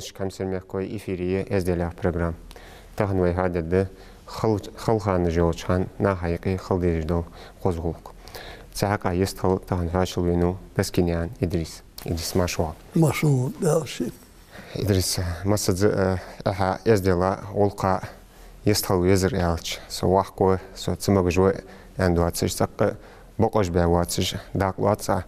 Олыш камсермеккой эфирие эзделях программ. Тахнвай хадеді қылғаны жоғычан на хайқи қылдерділ қозғылық. Цақа естіл тахн хашыл вену бәскенеян Идрис. Идрис Машуал. Машуал, да, ши. Идрис масадзы аха эздела олқа естіл везір әлч. Со ваққой, со цымығы жой әндуатсыш, саққы боқош бәуатсыш, дақлуатса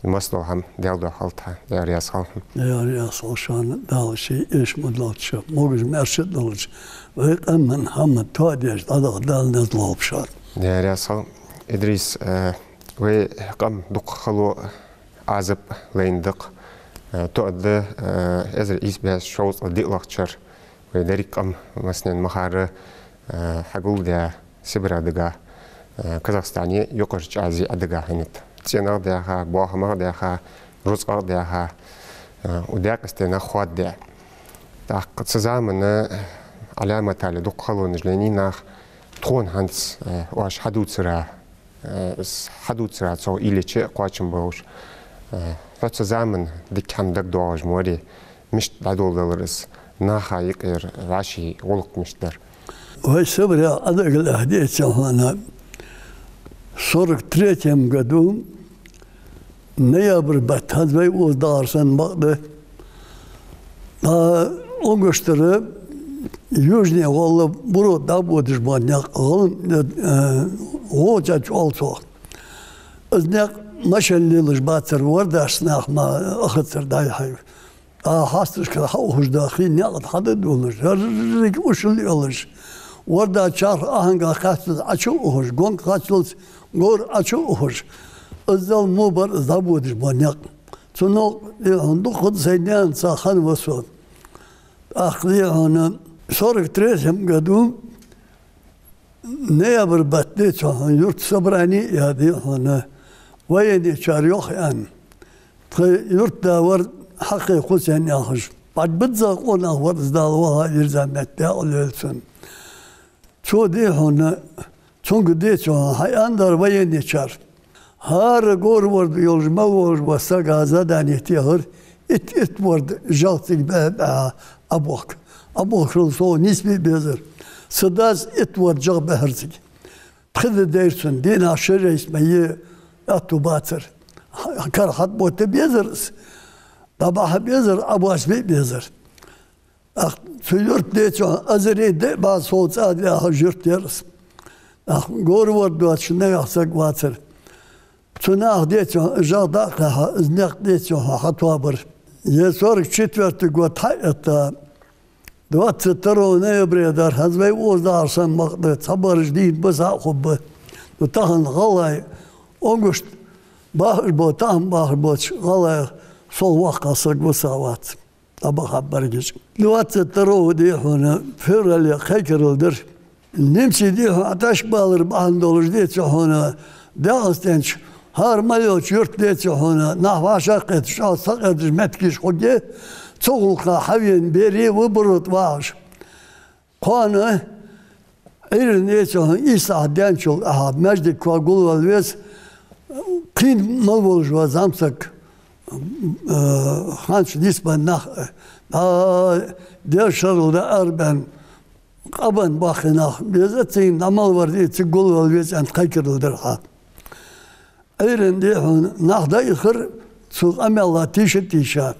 المصلحة ديالو حالتها ديال صالحهم. ديال صالحان دالشي إيش مدلتش موجز مرشد دالش ويق أمن هم تواديش هذا دال نزلوا بشار. ديال صال إدريس وقام دق خلو عزب لين دق تؤد إذا إيش بس شوز أدي لقشر ودريك أم مثلا مخار حقول ده سبرا دقة كازاخستاني يقرش عزي أدقة هنت. تينا ديها باهما ديها روزقا ديها وديك استنا خواد ديها قد سزامنا علامة على دق خلو نجلينينا تكون هانس واش حدود سرا سو إلي شيء قاتشم باوش فسزامن ديك هم دك دواج موري مش دادول دلرس ناخا يقير راشي غلق مشتر وهي سبرا أدق الأهدية هنا صورك تريتهم قدوم نيابر باتهدوي وزدارسن بقى أنقشتره يوجني والله برو دابو دشبانيق غلن وجاج ألتو أزنيق مشان ليلش باتر ورداش ناخ ما أخذر داي حي حاستش كده حوش داخل ناقد حدد ولش ريك وشل يولش وردا چار آهنگا خاطر açı oğuz, gong kaçlıs gor açı oğuz. Özel mubar zabudur banyak. Sonra handu kod zeydan sahan vasot. Akli ana sonra tresem gadum ne yapar battı çahan yurt sabrani ya di ana. Vayni çar yok yani. Yurt da var hakkı kusen yahış. Badbıza ona var zdalwa irzamette olsun. Çoğu de ona çünkü de çoğu hayandar vayne çar. Har gor vardı yolcuma var basa gaza daniyetiyar it vardı jaltik be abok. Abok so nisbi bezer. Sadaz it var jag beherzik. Tıdı dersin din aşırı ismeyi atu batır. Kar hat bote bezeriz. Tabah bezer abas bezer. Söylürt de çoğu azeride bazı soğutsa diye hajırt deriz. Gor vardı açında yaksak batır. Çuna de çoğu jada kaha iznek de çoğu hatwabır. Ye soruk çetverti got hayatta. Dvat taro ne bredar hazvey ozdarsan maqdı sabarj değil basa xubbe. Tahan galay onguşt bahır bo tam bahır bo galay sol vaqasak bu savat. Tabak haber geç. Dvat taro de hona ferali xekerıldır. Nemsi de ateş balır bahanda olur de çoğuna dağıstenç har malyoç yurt de çoğuna nahvaşa qet şalsak ediş metkiş xoge çoğulqa havyen beri ve burut vaş. Qanı erin de çoğuna İsa dençol aha mecdi kvagul valves qin mal boluş va zamsak hanç nisban nah der şarılda arben qaban baxınaq bezatin amal var diye gol valves ant qaykırıldır ha. Eyrende nahda yıkır çok amella tişa.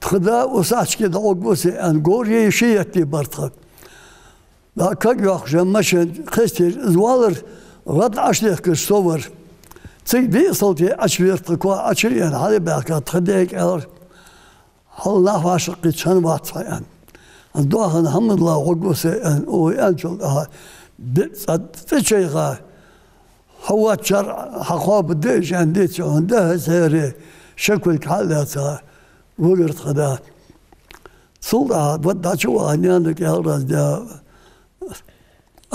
Tıda o saçki da ogbosi en gorye şey etti bartak. Da kag yok jamaşen kester zvalır vat açlık kız sovar. Çık bir salti açvert ko açır yani hadi belki tıdek alır. Allah vaşık çan vat yani. Doğan hamdullah ogbosi en o en çok daha bir saat şeyga هو شر حقاب الدش عنديش عنده سيري شكل كحلتها وقرت خدا صلى بدأ شو عنيانك يا رجال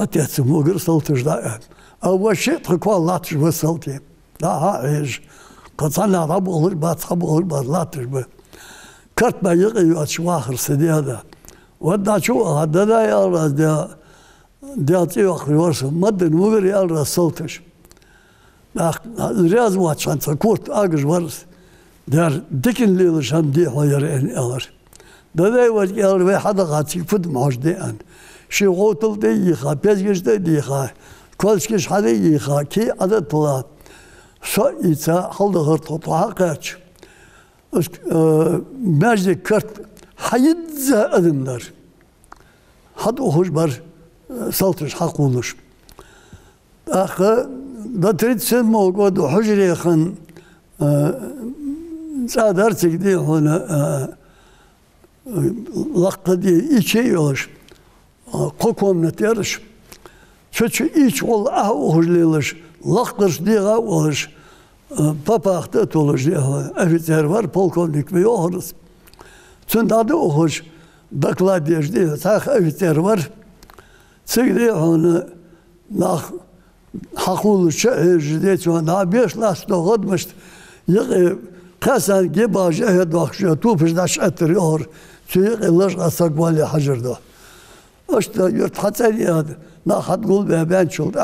أتيت وقر صلتش دائم أول شيء تقول لا تشوف صلتي لا هايش قد صنع ربو البات ربو البات لا تشوف كرت ما يقي أشواخر سدي هذا ودا شو هذا لا يا رجال دياتي آخر ورث مدن وقر يا رجال صلتش. Riyaz maçanta kurt ağır varız. der dicken Lilisch haben die heuer in Eller. Da wird Eller ve hada gatsi fud majde an. Şi hotel de yıka, pezgiş de yıka. Kolskiş hadi yıka ki adatla. So itsa halda hırtotla kaç. Mecdi kırt hayıdza adımlar. Had hoş bar saltış hak olmuş. Akı da tritsen mogo da hücre kan sadar çekti ona laqta diye içi yoluş. Kokomnet yarış. Çünkü iç ol hücreliş. Laqtır diye oluş. Papaqta toluş diye. Ofiter var, polkovnik ve yoğuruz. Çünkü adı hoş. Dakladiyaj diye. Tak ofiter var. Çekti onu nach hakuluşa diye çoğuna 5 las doğadmış. Kasan gebaj ehedakşa tupuşdaş ettiriyor. Çünkü ilaç asakvali hacırda. İşte yurt hatsaniye nahat gul ve ben çoldu.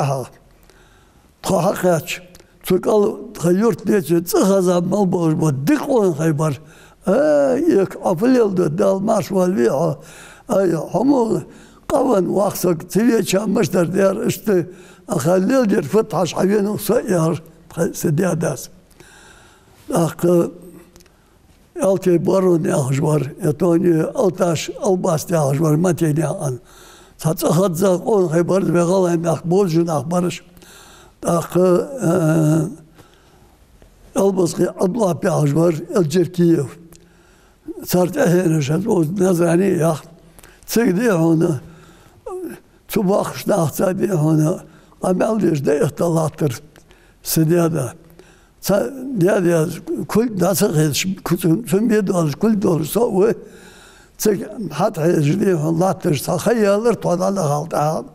Taha kaç. Çünkü yurt diye çıkazam mal boğuz bu dik olan haybar. İlk afilildi dalmaş valviha. Hamu qavan vaksak tiye çamışlar diğer işte Halildir fıthaş havyanı sayar sediyadas. Akı altı baron yağış var. Etoni altaş albas yağış var. Mateni an. Satsa hadza on haybar ve galayım akbolcun akbarış. Akı albaskı adlap yağış var. Elcerkiyev. Sart eheneşet o nazani yağ. Çıkdı onu. Çubak nahtadi onu. Amel de ihtilattır. Sediyada. Diye kul nasıl hiç kutun bir dolar kul dolar o tek hat hecdi Allah'tır. Sakayalır todalı halda.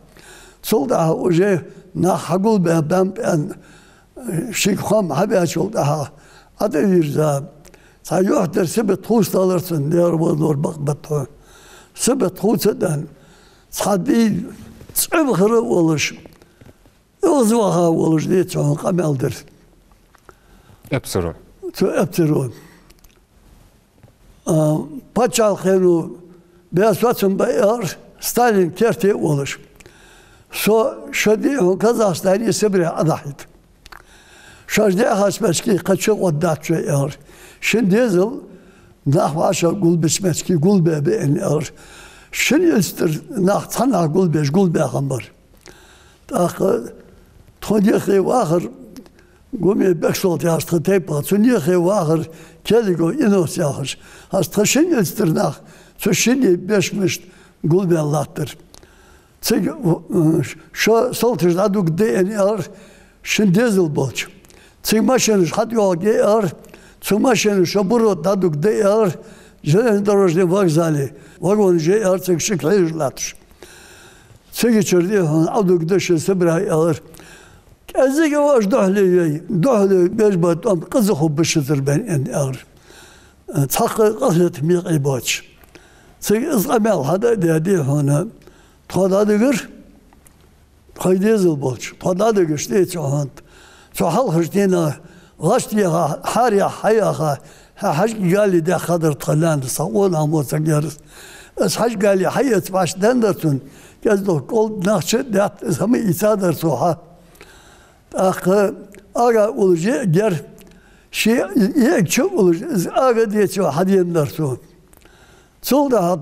Solda oje na hagul be ben şikham haber oldu ha. Adı virza. Sayuhtır sebet host alırsın diyor bu zor bak batı. Sebet hostdan sadi sıvıhırı oluş. Uzvaha oluş diye çok ameldir. Epsilon. Epsilon. Paçal xenu Beyazvat'ın bayar Stalin kerti oluş. So şadi Kazakhstan'ı Sibir'e adahit. Şajdi hasmeski kaçı oddatçı er. Şimdi yazıl nahvaşa gulbeşmeski gulbebe en er. Şimdi istir nahtana gulbeş gulbeğambar. Takı Tonyakı vahır Gumi beksolt yaştı tepa, Tonyakı vahır keligo inos yağış. Hasta şimdi istirnak, şimdi beşmiş gulbe Allah'tır. Şu soltış aduk de er, şimdi yazıl bolç. Maşını hadi yol geyer, maşını şu buru daduk de er, железнодорожный вокзале, вагон же artık şıklayırlar. Geçirdi, aduk dışı Sibir'e alır. Ezik yavaş dohli bezbatam kızı hubbışıdır ben en ağır. Takı qasret miqi boç. İzgamel hada dedi ona. Tadadıgır. Kaydezil boç. Tadadıgır işte çoğant. Çoğal hırsdina. Gaştiya hariya hayaha. Hac gali de kadar talandı. Sağol amorsa yarız. Es hac gali hayat baştan dersin. Gezdo kol nakçı dat zami isadır soha. Akı aga olacak ger şey çok olacak. Aga diye çok hadiyenler so. Solda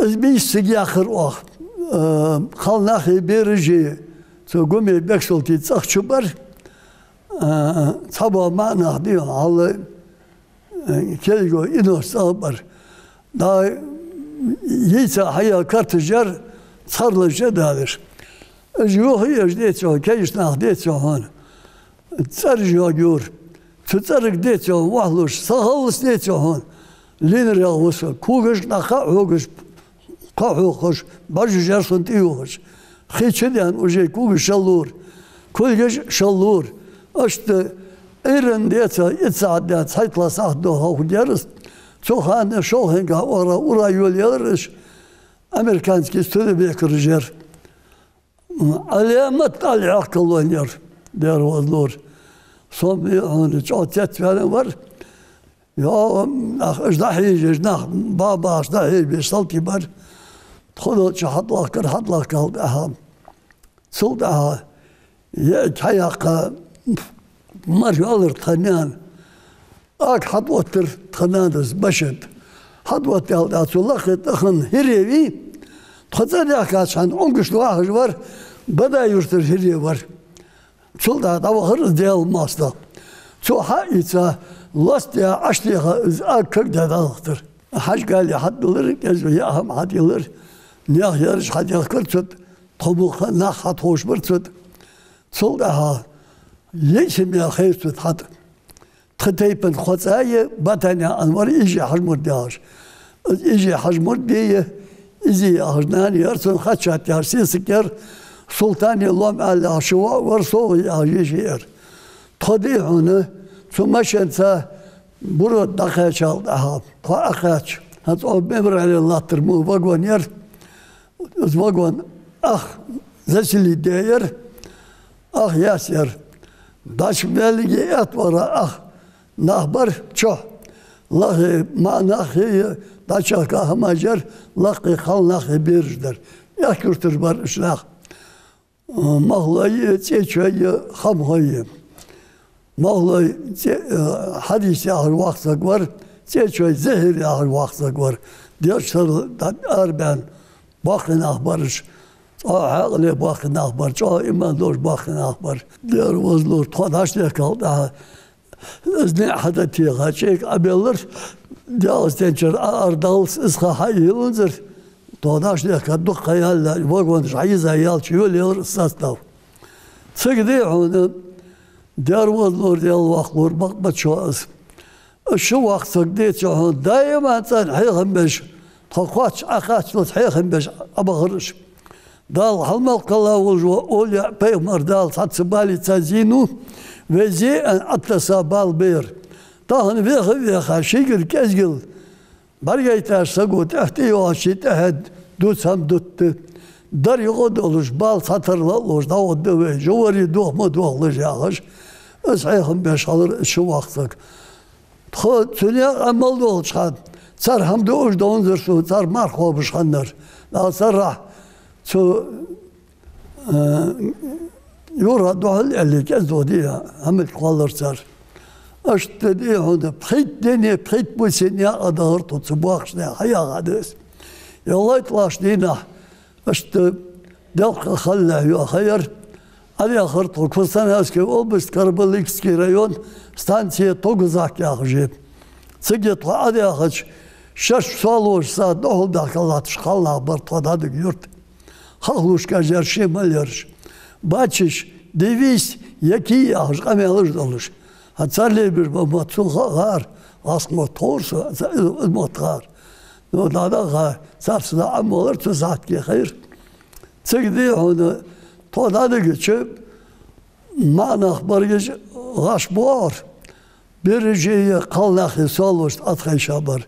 bir sigahır o. Kalnakı berici. So gumi beksolti çakçıbar. Sabah mana diyor. Allah keligo inos albar. Daha yiyse hayal kartıcar sarlıca dağılır. Yok diye çok, kayışnak diye çok. Sarıcı gör. Tutarık diye çok, vahluş, sahavus diye çok. Linir yağısı, kuğuş, naka hoğuş, kahuğuş, bacı jarsun diyoğuş. Hiçeden ucay kuğuş şallur, kulgeş şallur. İşte erin diye çok, itsaat diye saytla sahdo hağu diyeriz. Çok hane şoğhenga ora yol yarış. Amerikanski stüdyo bekircer. Alamet ali akıl oynuyor der vazlor. Son bir onu çoğutet falan var. Ya اشدحي جناح بابا اشدحي بيصلتي بر خذوا شحط لك أهم صلتها يتحيق مرة أولر تخنان أك حطوتر تخنادز بشد حطوتر أتولخ تخن هريوي تخزر ياكاش عن أنقش لواحد var بدأ يرتر هريوي var صلتها تاوخر ديال ماستا شو حقيقة Lastya açtığa kök dağıtır. Hac gali hadılır, gezmeye aham hadılır. Niyah yarış hadıl kırtıt, tobuk nah hat hoş bırtıt. Sol daha yeşim ya hayırsıt hat. Tıtayıpın khotayı batanya anvar iyice hacmur dağış. İyice hacmur diye izi ahırnan yarsın haçat yarsın sıkar. Sultani lam Allah şuva var soğu ya yeşer. Tadı onu Sumaşense burada dakika çaldı ha. Akaç. Hatta o memrali Allah'tır mu vagon yer. Vagon zesili değer. Yaser. Daş belge et var nahbar çok. Lahi manahi daşaka hamacer lahi khalnahi birdir. Yakürtür var işlah. Mahlayı çeçeyi hamhayı. Mağlay hadisi ahır vaksak var, çeçöy zehir ahır vaksak var. Diyorlar arben bakın ahbarış, ağlı bakın ahbar, çoğu imanlar bakın ahbar. Diyor vazlur, todaşlar kaldı. İzni hadatiye kaçık abeller, diyor tençer ardal ısha hayılındır. Todaşlar kaldı kayaller, vagon şayiza yalçıyor, diyor sastav. Sıkıdı onu. Dervazlar diyal vaklar bakma çoğuz. Şu vaksak diye çoğun daima sen hayğın beş. Takaç akaçlı hayğın beş abağırış. Dal halmal kalavuz ve olya peygamber dal satsibali tazinu ve ziyen atlasa bal bir. Tahın veha şigir kezgil. Bargaytar sagut ehti yoğaşit ehed dutsam duttu. Dar yoğud oluş bal satırla oluş da oddu ve jovari doğma doğluş yağış. Sayhım beş alır şu vaktık. Tünya amal da oluşan. Sar hamdi uçda ondur su. Sar mark olmuşanlar. Daha sarrah. Şu yura doğal elli kez doğdu ya. Hamid kalır sar. İşte diye onu. Peyt deni peyt bu seni adağır tutsu. Bu akşına hayak adız. Yallah itlaş dina. İşte delka khalla yu hayır. Ali ahır Turkistan eski olmuş Karabalikski rayon stansiye Toguzak yakıcı. Sıgıt Ali ahır şaş saluşsa doğal dakalat şkalla bar todadık yurt. Haluşka jerşi malyarış. Baçış devis yaki ahır kamelır doluş. Hatsarlı bir matsu gar asma torsu motar. No dada gar sarsıda amolur tuzat ki hayır. Sıgıdı onu Todadı geçip, manah bargıç gaş boğar. Bir şeyi kalnakı soluş atkay şabar.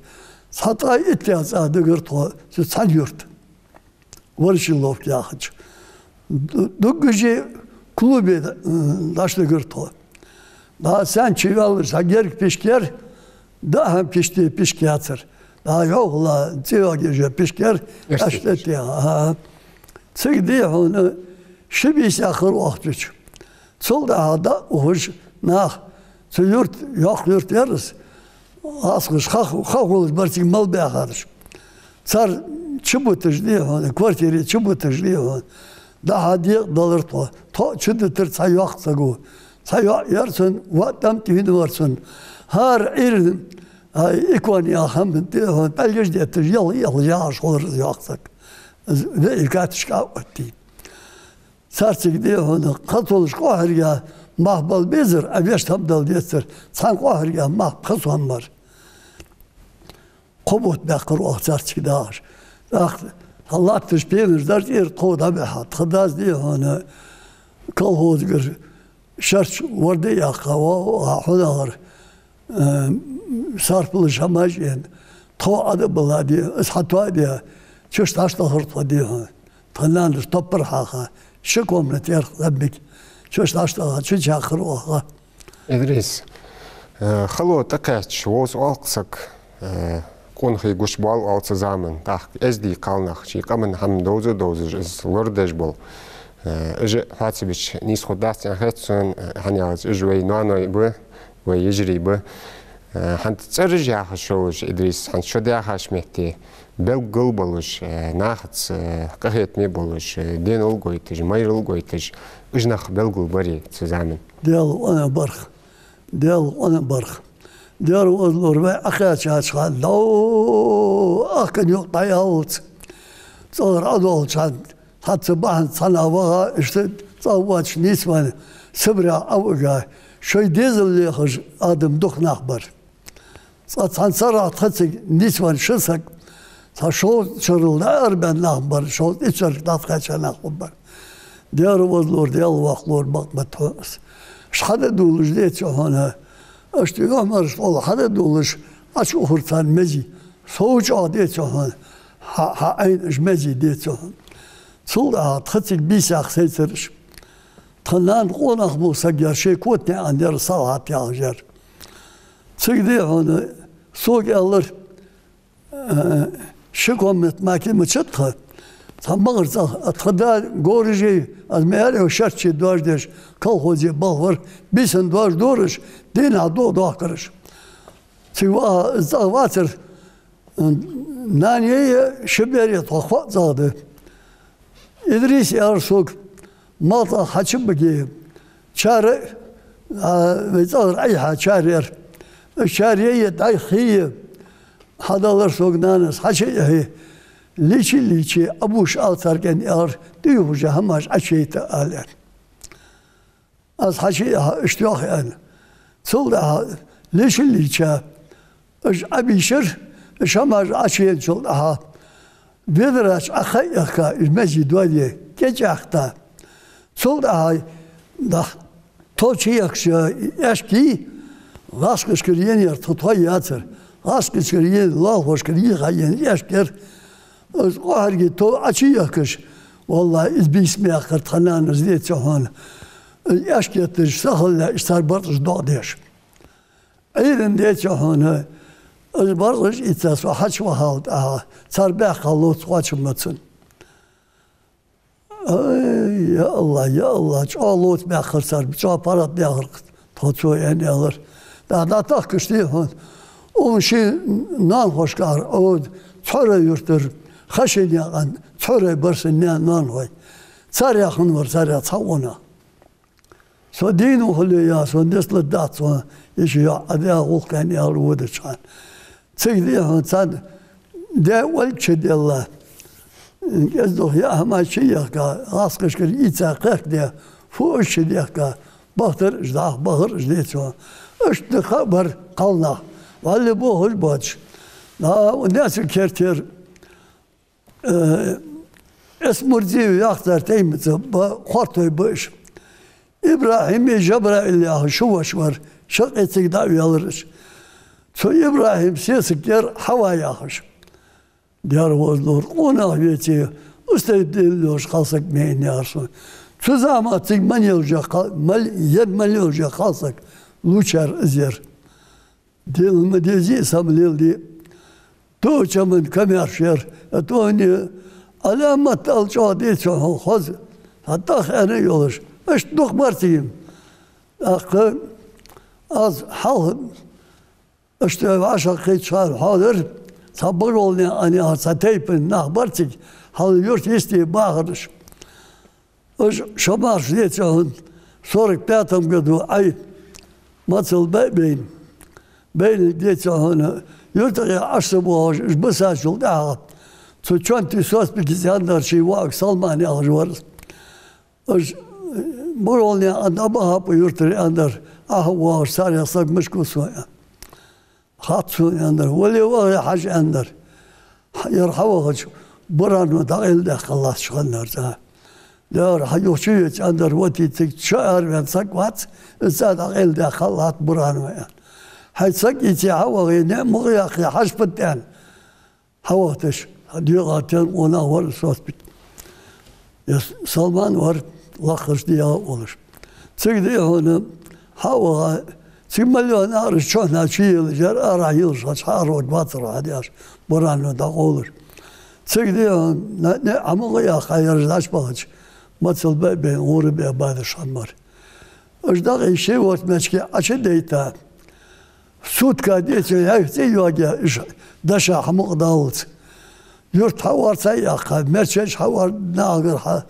Satay itliyaz adı gırtı, sen yurt. Varışın lofki yakıç. Dugıcı klubi daşlı gırtı. Daha sen çivi alırsa gerek pişker, daha hem pişti pişki yatır. Daha yok la, çivi gece pişker, aşlet ya. Sıgdı onu, Şibisi ahır vaktiç. Sol daha da uğuş nah. Yurt yok yurt yeriz. Asmış hak olur barçık mal beğarış. Sar çıbıtış diye onu kvartiri çıbıtış diye onu. Daha diye dalır to. To çıdıtır sayyak sagu. Sayyak yersin vatam tühün varsın. Her irdim. İkvan ya hamd diye onu. Belgeç diyetir yıl yağış olur yaksak. Ve ilkat şikayet Sarçık diye onu kat oluş kohirga mahbal bezir, evyeş tabdal diyetir. San kohirga mahbal son var. Kobut bekir o sarçık dağır. Allah tışbihimiz der diye koda behat. Kıdaz diye onu kolhoz bir şarç vardı ya kava hudalar. Sarpılış amacın. To adı bula diye, ishatva diye. Çüş taşla hırtva diye. Tanlanır topur haka. Şık omlet yer rabbik. Çöş taşla çü çakır oha. إدريس خلو تكاتش ووز ألقسك كون خي قش بال ألت زامن تاخ أزدي قالناخ شي قمن هم دوزج إز لردج بول إج فاتي بيش نيس خدات يعني خيتسون هنياز إجوي نوانوي بو ويجري بو هن ترجع خشوج إدريس هن شديا خش مهتي بل قلبلوش ناخت قهيت ميبلوش دين القويتج ماير القويتج إجناخ بل قلبري تزامن ديال أنا برخ ديال أنا برخ ديال وزلور بي أخيات شاد لو أكن يقطع يالت صار أدول شاد حتى بعد سنة وغا اشتد صواتش نيسمان سبرا أوجا شوي ديزل اللي خش آدم دخ نخبر صار سرع تخسك نيسمان شسك شو شرل أربع نخبر شو إتشر تفخش نخبر ديال وزلور ديال وخلور بقمت شحال دولش ديت هنا اشتي عمرش والله حدا دولش اشو هرتان مجي صوج عاديت هنا ها عين اش مجي ديت هنا صلها تخطيك بيساخ سيترش تنان قونخ بو سجر شي كوتني عندي صلحت يا جر سيدي هنا سوق الله شكوى متماكي متشطخه تمغر تخدا غورجي الميال وشرتشي دواجدش كالخوزي بالور بيسن دواج دورش دين عدو دواكرش سوا الزواتر نانية شبيري طخوات زاده إدريس يارسوك ماطا حشب بجيب شارع بيزار أي حاجة شارع الشارعية داي خيب هذا لرسوك نانس حشي ليشي أبوش آثار كان يار ديوجا هماش أشيت آلين از حشي اشتياخ أنا صلها ليشي اش أبيشر اش هماش أشيت صلها بيدرش أخيكا المسجد ولي كجاختا صلها ده توشي يكشا أشكي غاسكش كريين يرتطوي ياتر غاسكش كريين الله وش كريين غاين يشكر از قهرگی تو açı yakış. Vallahi iz bismi akır tananız diye çoğun. Yaşkettir sahilla işler barış doğdеш. Eğlen diye çoğun. Az barış itas ve haç ve halt aha. Sarbe halut kaçmasın. Ay ya Allah ya Allah. Çoğalut be akır sar. Çoğ parat be akır. Toçu yani alır. Daha takış diye hon. O şey nan hoşkar. O çöre yurttur. خشن يقان ثورة برسنيان نانوي صار يخن ور صار يتصونا سو دينو خلي يا سو نسل الدات سو يشيا أديها غوك كان يالود شان سيدي هون صار ده والشد الله يزدو يا ما شيء يقا راسكش كر يتساقك ده فوق الشد يقا بختر جداه بخر جديد سو اشت خبر قلنا واللي بوه البوتش لا والناس الكرتير اسمرزيو يختار تيمت بخورتوي باش ابراهيم جبرائيل يا شو شوار شقيتك داوي يالرش سو ابراهيم سيسك ير حوا ياخش ديار وزلور قونا بيتي استيدلوش خاصك مين يارسون شو زعماتك من يلجا يد من يلجا خاصك لوشر ازير ديل مديزي سامليل دي تو چمن کمیار شیر تو نی علامت الجادی چه خواز حتی خیلی یولش اش دخ مرتیم اخر از حال اشته عشق خیلی شهر حاضر صبر olni ani asateypen nahbartik hal yurt isti bağırış اش شمار شديد شهون صورك بياتهم قدو اي مصل بين ديت شهون يرتقي عصبوش بس هاشول ده تو چون تسوس بكزياندر شي واق سلماني اخجورس اش برولني ادبها بيرتري اندر اهو صار يصق مشكو سويا خاطسو اندر ولي وغي حاج اندر يرحوه بران ودايل ده خلاص شغلنا رجع دار حيوشيت اندر وتي تك شعر من سقوات زاد دايل ده خلاص بران ويا حيثك يتعوى غينا مغياقي حشبتان حواتش ديغاتان ونا ور صوت سلمان ور لخش ديها ولش تسيدي هنا حوا Simmalion arı çoğuna çiğilir, ara yılsa çağırır, batır hadiyar, buranı da olur. Çıkıyor, ne ama ya hayır açmaç. Matsal ben uğru bir abadı şanmar. Öjdak işe ortmaç ki açı deyta. Sutka diyece hepsi yok ya, daşa hamuk dağıt. Yurt havarsa yakar, merçeş havar nağır ha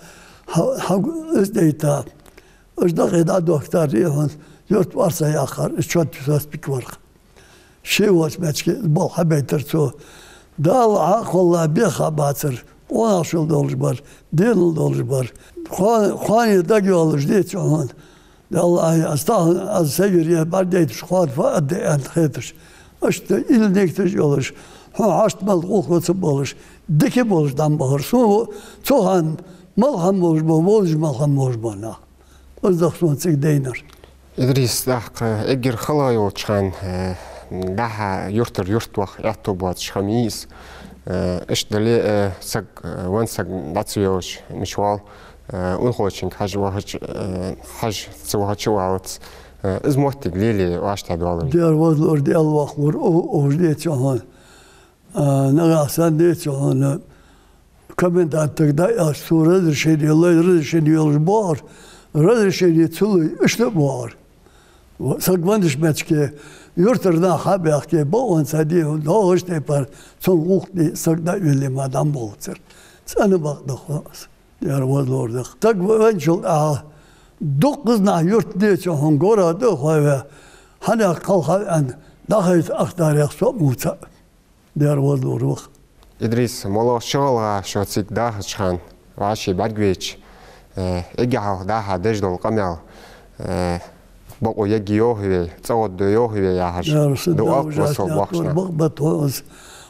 deyta. Öjdak eda doktor diyor, yurt varsa yakar, çok tüsbik var. Şey ortmaç ki bol habeytir çoğu. Dal akılla bir habatır. Ona şul dolur var, değil dolur var. Kuanı da görülür diye çoğun. Allah astahın az sevgiriye bar deytiş kuan fa de entheder. İşte ilnektir olur. Ha açmal koklusu olur. Diki olurdan bağır. Sonra çoğan malham olur bu, bolj malham olur bana. Özdak son çık deyner. İdris eğer halay olçan daha yurt vah yattobat şamis. İşte sag vansag natsiyoş müşval unhoçin haj sıvahçıvat izmohtik lili başladı olur. Diğer vazlar diğer vaklar o diye çoğun. Nağasan diye çoğun. Komendantıkta ya sura şey diyorlar, şey diyorlar bağır. Razı şey diye çulu işte bağır. Sagvan düşmez ki yurtlardan haber ki bu onsa diye ne işte yapar. Son ukti sagda üyelim adam bulur. Sana baktık. Diğer vazlarda. Sagvan çok dokuzna yurt diye çoğun goradı ve hani kalkan daha hiç aktarıyak çok muhtemel. Diğer vazlarda bak. İdris mola şola şotsik daha çıkan vaşi badgüç eğer daha dejdol kamel bak o yegiyor ve çoğu diyor ve yahar duak vasıl bakşına. Bak batoz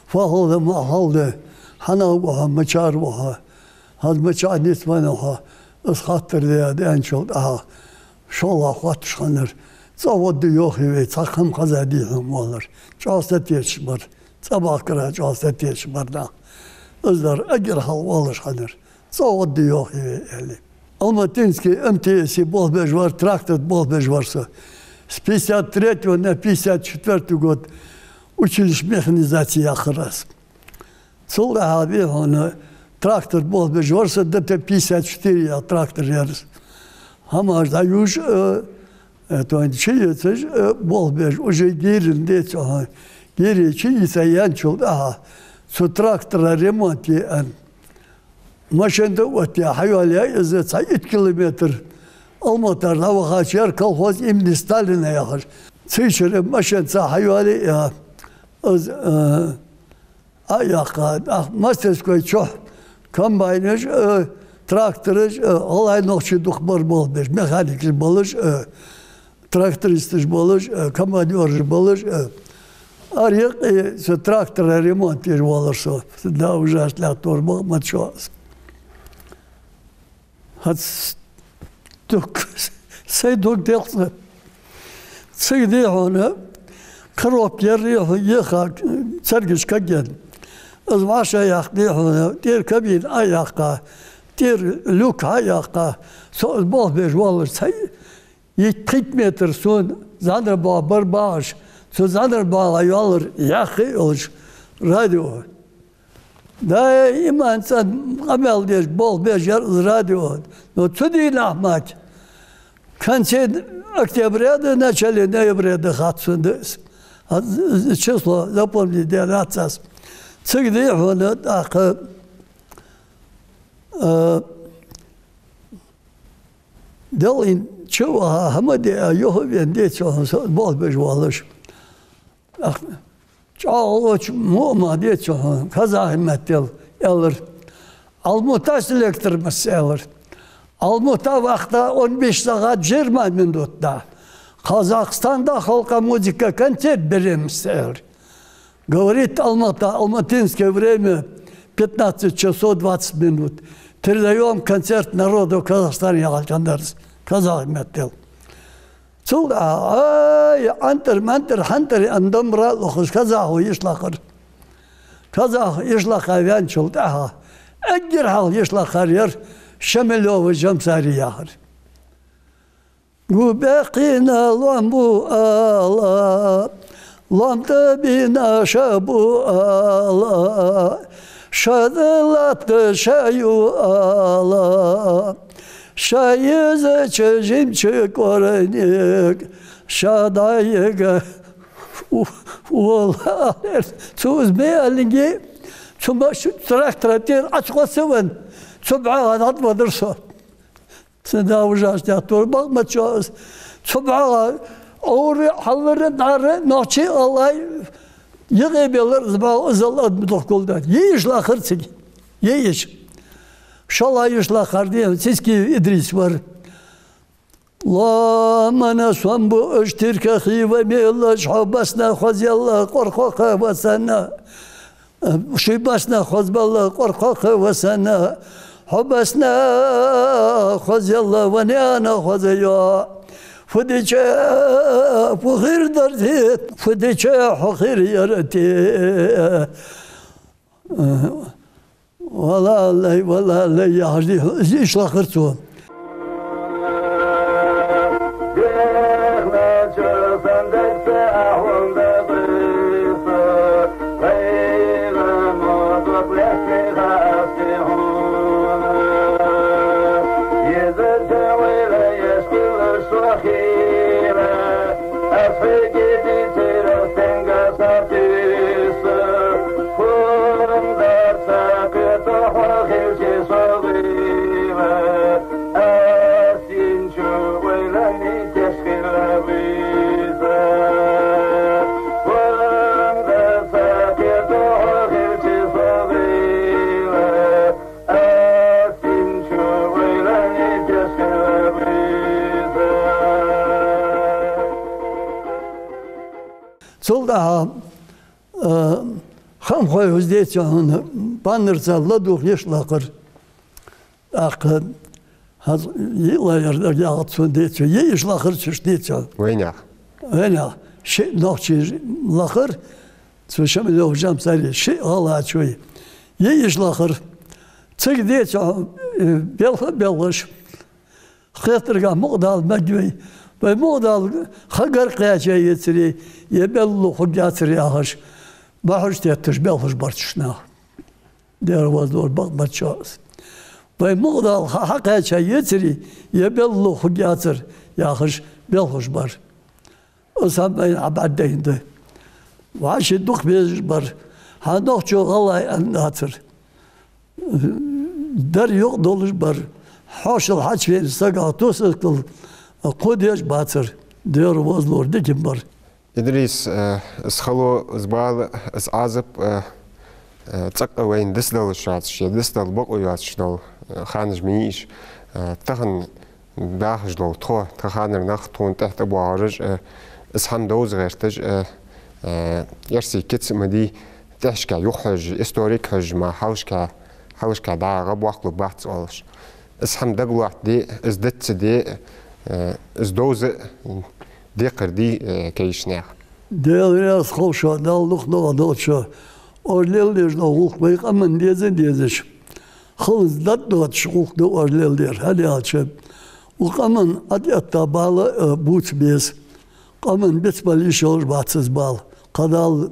fahalde mahalde hana vaha maçar vaha haz maçar nisman vaha ıshattır diye en çok aha şola katışkanır çoğu diyor ve çakım kazadiyim olur. Çağset yetişmir. Sabah kıra çağset yetişmir da. Özler eğer hal oluşkanır. Çoğu diyor ve eli. Almatинский МТС Болбеж var, трактор Болбеж varsa. С 53 на 54 год учились механизации ахрас. Sonra abi onu traktör Bolbej varsa da 54 ya traktör yarız. Ama da już to şey yeter Bolbej уже gerinde çoğu. Geri için ise yan çok aha. Su traktora remont yani. Maşında otya hayali izle 2 kilometre. Almatarda vakaçer kolhoz imdi Stalin'e yakır. Sıçırı maşında hayali ya. Az ayaka, masteskoy çok. Kombaynış, traktörüş, olay nokçu dukbar bolmuş. Mekanikç boluş, traktöristç boluş, komandörüş boluş. Arayık, şu traktora remont yer olursa. Daha ужасно torba maçoz. Сойдок делся. Сойди он, крop yıka, sergiş kagen. Az başa yaktı onu, diğer kabin ayakta, diğer luk ayakta. Söz bol bir olur. 70 metre son, zaten bağır bağış. Söz zaten bağlayı alır, yakı olur. Radyo. Da iman sen amel diye bol becer radyo. No tudi lahmat. Kançe октября начале ноября дыхаться. Число запомни 19. Цигди он так делин чува хамади йоховен дечо бол бежвалыш. Çağlıç muğma diye çoğun, kaza himmettel alır. Almuta selektirmesi alır. Almuta vakta 15 saat 20 minutta. Kazakistan'da halka müzika konцерт беремся alır. Говорит алматинское время 15 часов 20 минут. Передаем концерт народу Казахстана ялчандарız. Kaza himmettel. Sonra ay antır hantır andam rahatlıkız kazahı işlakır. Kazahı işlakı ben çıldı aha. Eğer hal işlakır yer şemelovu camsari yağır. وباقينا لامبو آلا لام تبينا شابو آلا شادلات شايو آلا شايز چجيم چكورنيك شادايك والله توز بيالنجي ثم تراكتر أشخاصون سبعة هذا مدرسة سنداوجاش دكتور بق ما تشوز سبعة اور حلر نار نوشي الله يغيبيلر زبال أزل أدمتوكولدا ييش لاخر سيجي ييش شالله ييش لاخر ديم سيسكي إدريس var لا من صنب اشترك خي وميلش حبسنا خذ الله قرقق وسنا شبسنا خذ بالله قرقق وسنا حبسنا خذ الله ونانا خذ يا فديشا فخير درتي فديشا فخير يرتي والله الله يا حجي ايش لاخرتهم Solda ham khoy uzdetja hun bannerza laduch yeslakar akın haz yıllarda yağıt sondetja yeslakar çüştetja وينها؟ öyle şey nokçi lakar söyleşemedi hocam sari şey Allah çoy yeslakar çigdetja belhaş خاطرga مقدال مجوي بمقدال خجر قياجة يتري يبلو خجاتري أهش بحش تيتش بلهش برتشنا دير وزور بق بتشاس بمقدال حقيقة يتري يبلو خجاتر ياهش بلهش بر أسام بين عبادين ده وعش الدخ بيج بر هنوخ جو الله أناتر در يق دولش بر حاشل حج في سقاطوس كل قديش باتر دير وزلور ديكم بر إدريس اسخلو زبال عازب تقى وين دسدل الشات شيء دسدل بقوا يات شنو خانج ميش تخن باخج لو تخانر نخ تون تحت بوارج اسحن دوز غيرتج يرسي كتس مدي تحشكا يخرج استوريك هج ما حوشكا دا غب وقلو بحث أولش اسحن دقلوح دي ازدت دي ازدوز دي قردي كيشناخ ديال خلشا دال لخنا دالشا أرليل دير نقول بيق أمن ديزش خلص دات شقوق دو أرليل دير هذا عشان وقمن أدي التبال بوت بيس قمن بيت باليشور باتس بال قدال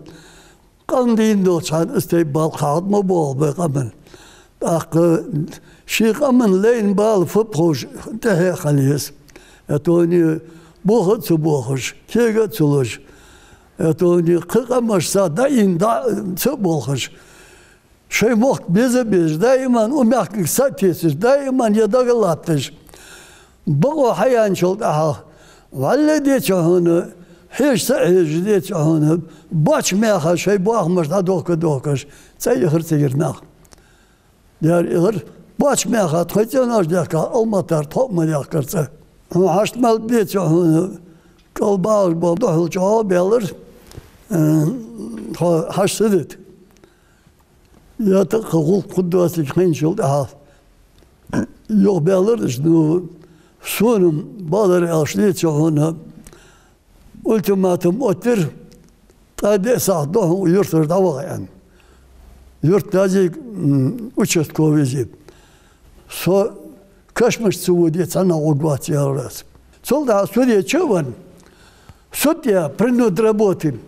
قندين دوتشان استيبال خاد ما بال بقمن أق شيخ أمن لين بال فبخوش انتهى خليس أتوني بوخت سبوخش كيغت سلوش أتوني قمش صداين دا سبوخش شيء وقت بيز دائما ومحك ساتيسش دائما يدغلاتش بقوا حيان شلت أها ولا ديتش هنا هيش سعيش ديتش هنا باش ماخا شيء باخمش دوكش سيخر سيرناخ دار إغر باش ماخا تخيتناش ديكا المطار طوب ملياكرسه هاشتمال ديتش هنا قلباش بودوحل جواب يلر هاشتدت يا تقول قدوسك خين شلت أها يو بيلر شنو سونم بالر أشليت هنا ultimatum otur tadi sahdoh yurtur dava yani yurt tazi участковый so kaçmış Suudi sana odvat yaras Солда Сурия чуван. Судья принуд работы.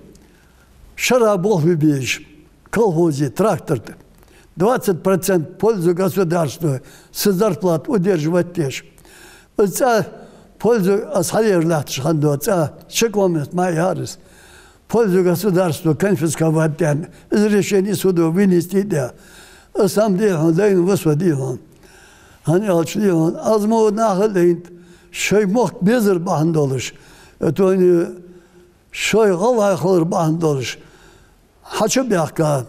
Шара бог выбежь. Колхозе, трактор. 20% в пользу государства. С зарплат удерживать теж. Это в пользу асхалерлах шханду. Это шиквамет майярис. В пользу государства конфисковать тян. Из решения суда вынести тя. Ассамблея он даем высводи он. Hani açlıyor. Az mı o nahleyin şey mok bezer bahandolış. Etoni şey galay kalır bahandolış. Haçı biyaka.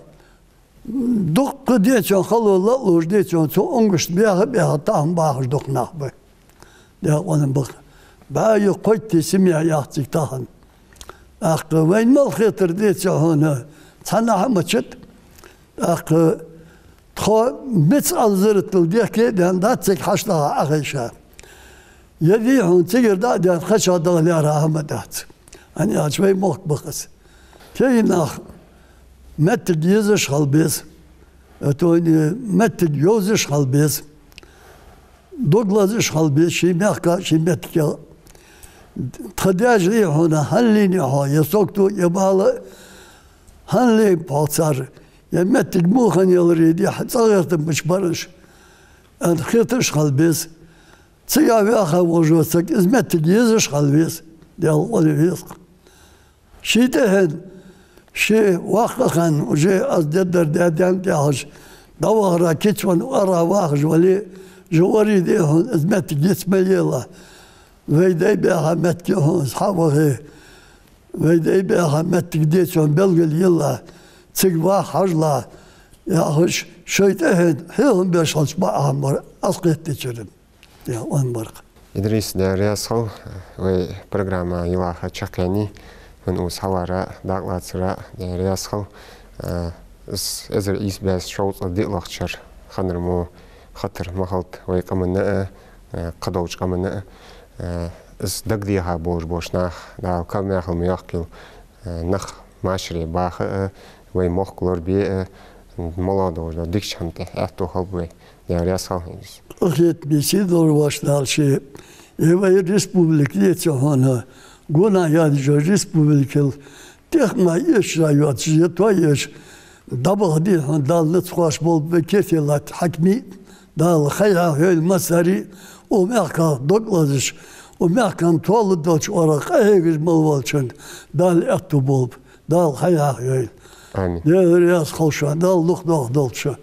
Duk diye çon halı loj diye çon so onguş biya tam bahır duk nahbe. Ya onun bak. Bayi koyt simya yahtik tahan. Akı ve mal khitr diye çon. Sana hamaçet. Akı تخو بس أزرت الديك دان داتك حشلها أخيشا يديهم تجر دان خشى دغلي راهم دات أنا أشوي موك بخس كينا متد يزش خلبيز توني متد يوزش خلبيز دوغلازش خلبيز شي مخكا شي متكا تخداج لي هنا هليني ها يسوكتو يبالا هلي بالصار يمتك مو خني الريدي صغرت مش برش أن خيطش خلبيس تيجي أخا وجوتك إزمتك يزش خلبيس ديال الرزق شي تهن شي واقعا وجي أصدر دادان تاعش دوارا كيتشون ورا واخج ولي جواري ديهن إزمتك يسميلا ويدي بها متكهن صحابه ويدي بها متك ديتشون بلغل يلا تجوا حجلا يا هش شيء تهد هم بيشلش بعهم أسقط تجرم يا أنبرق إدريس دارياسل وبرنامج يلاها تشكيني من أسهوارا داغلاتسرا دارياسل إزر إيس بس شوط الديلخشر خنرمو خطر مخلط ويكمنا قدوش كمنا إز دقديها بوش ناخ دا كم ياخل مياخل نخ ماشري باخ وی مخکلر بی مولادور دیکشانته اتو خالبوی دیاری سالهیز. اخیت بیشتر دور واشنال شی. یه ریسپوبلیکی چهانه گونا یادی جو ریسپوبلیکل تخمه ایش رایات چیه تویش دبادی هن دال نتخواش بول بکیفیلات حکمی دال خیلی هیل مسری و میکا دوغلازش و میکان توال دوچ ورق ایگز مالوالچند دال اتو بول دال خیلی هیل. Amin. Değeriz kalşan, dağlık dağdalçı.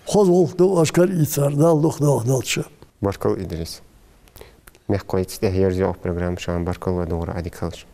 Kozuldu aşkar içer, dağlık dağdalçı. Barkal İdris. Mehkoyt de her yok program şu an Barkal ve doğru adi kalış.